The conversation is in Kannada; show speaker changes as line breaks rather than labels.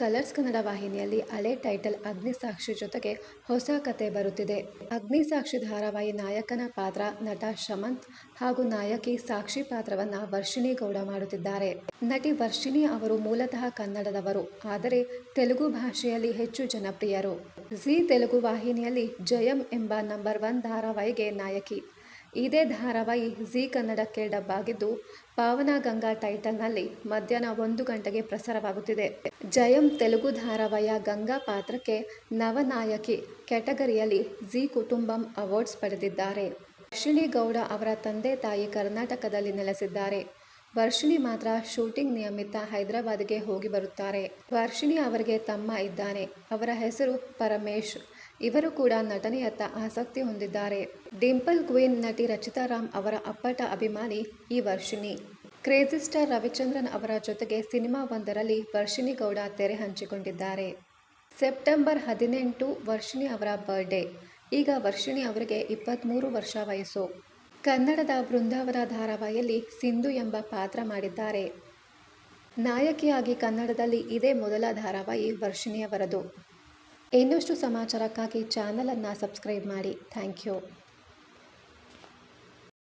ಕಲರ್ಸ್ ಕನ್ನಡ ವಾಹಿನಿಯಲ್ಲಿ ಹಳೆ ಟೈಟಲ್ ಅಗ್ನಿಸಾಕ್ಷಿ ಜೊತೆಗೆ ಹೊಸ ಕತೆ ಬರುತ್ತಿದೆ. ಅಗ್ನಿಸಾಕ್ಷಿ ಧಾರಾವಾಹಿ ನಾಯಕನ ಪಾತ್ರ ನಟ ಶಮಂತ್ ಹಾಗೂ ನಾಯಕಿ ಸಾಕ್ಷಿ ಪಾತ್ರವನ್ನ ವರ್ಷಿಣಿ ಗೌಡ ಮಾಡುತ್ತಿದ್ದಾರೆ. ನಟಿ ವರ್ಷಿಣಿ ಅವರು ಮೂಲತಃ ಕನ್ನಡದವರು, ಆದರೆ ತೆಲುಗು ಭಾಷೆಯಲ್ಲಿ ಹೆಚ್ಚು ಜನಪ್ರಿಯರು. ಜೀ ತೆಲುಗು ವಾಹಿನಿಯಲ್ಲಿ ಜಯಂ ಎಂಬ ನಂಬರ್ 1 ಧಾರಾವಾಹಿಗೆ ನಾಯಕಿ. ಇದೇ ಧಾರಾವಾಹಿ ಜೀ ಕನ್ನಡಕ್ಕೆ ಡಬ್ ಆಗಿದ್ದು, ಪಾವನ ಗಂಗಾ ಟೈಟಲ್ನಲ್ಲಿ ಮಧ್ಯಾಹ್ನ 1 ಗಂಟೆಗೆ ಪ್ರಸಾರವಾಗುತ್ತಿದೆ. ಜಯಂ ತೆಲುಗು ಧಾರಾವಾಹಿಯ ಗಂಗಾ ಪಾತ್ರಕ್ಕೆ ನವನಾಯಕಿ ಕ್ಯಾಟಗರಿಯಲ್ಲಿ ಜೀ ಕುಟುಂಬಂ ಅವಾರ್ಡ್ಸ್ ಪಡೆದಿದ್ದಾರೆ. ವರ್ಷಿಣಿ ಗೌಡ ಅವರ ತಂದೆ ತಾಯಿ ಕರ್ನಾಟಕದಲ್ಲಿ ನೆಲೆಸಿದ್ದಾರೆ. ವರ್ಷಿಣಿ ಮಾತ್ರ ಶೂಟಿಂಗ್ ನಿಮಿತ್ತ ಹೈದರಾಬಾದ್ಗೆ ಹೋಗಿ ಬರುತ್ತಾರೆ. ವರ್ಷಿಣಿ ಅವರಿಗೆ ತಮ್ಮ ಇದ್ದಾನೆ. ಅವರ ಹೆಸರು ಪರಮೇಶ್. ಇವರು ಕೂಡ ನಟನೆಯತ್ತ ಆಸಕ್ತಿ ಹೊಂದಿದ್ದಾರೆ. ಡಿಂಪಲ್ ಕ್ವೀನ್ ನಟಿ ರಚಿತಾ ರಾಮ್ ಅವರ ಅಪ್ಪಟ ಅಭಿಮಾನಿ ಈ ವರ್ಷಿಣಿ. ಕ್ರೇಜಿ ಸ್ಟಾರ್ ರವಿಚಂದ್ರನ್ ಅವರ ಜೊತೆಗೆ ಸಿನಿಮಾವೊಂದರಲ್ಲಿ ವರ್ಷಿಣಿ ಗೌಡ ತೆರೆ ಹಂಚಿಕೊಂಡಿದ್ದಾರೆ. ಸೆಪ್ಟೆಂಬರ್ 18 ವರ್ಷಿಣಿ ಅವರ ಬರ್ತ್ಡೇ. ಈಗ ವರ್ಷಿಣಿ ಅವರಿಗೆ 23 ವರ್ಷ ವಯಸ್ಸು. ಕನ್ನಡದ ಬೃಂದಾವನ ಧಾರಾವಾಹಿಯಲ್ಲಿ ಸಿಂಧು ಎಂಬ ಪಾತ್ರ ಮಾಡಿದ್ದಾರೆ. ನಾಯಕಿಯಾಗಿ ಕನ್ನಡದಲ್ಲಿ ಇದೇ ಮೊದಲ ಧಾರಾವಾಹಿ ವರ್ಷಿಣಿಯವರದು. ಇನ್ನಷ್ಟು ಸಮಾಚಾರಕ್ಕಾಗಿ ಚಾನಲ್ ಅನ್ನು ಸಬ್ಸ್ಕ್ರೈಬ್ ಮಾಡಿ. Thank you.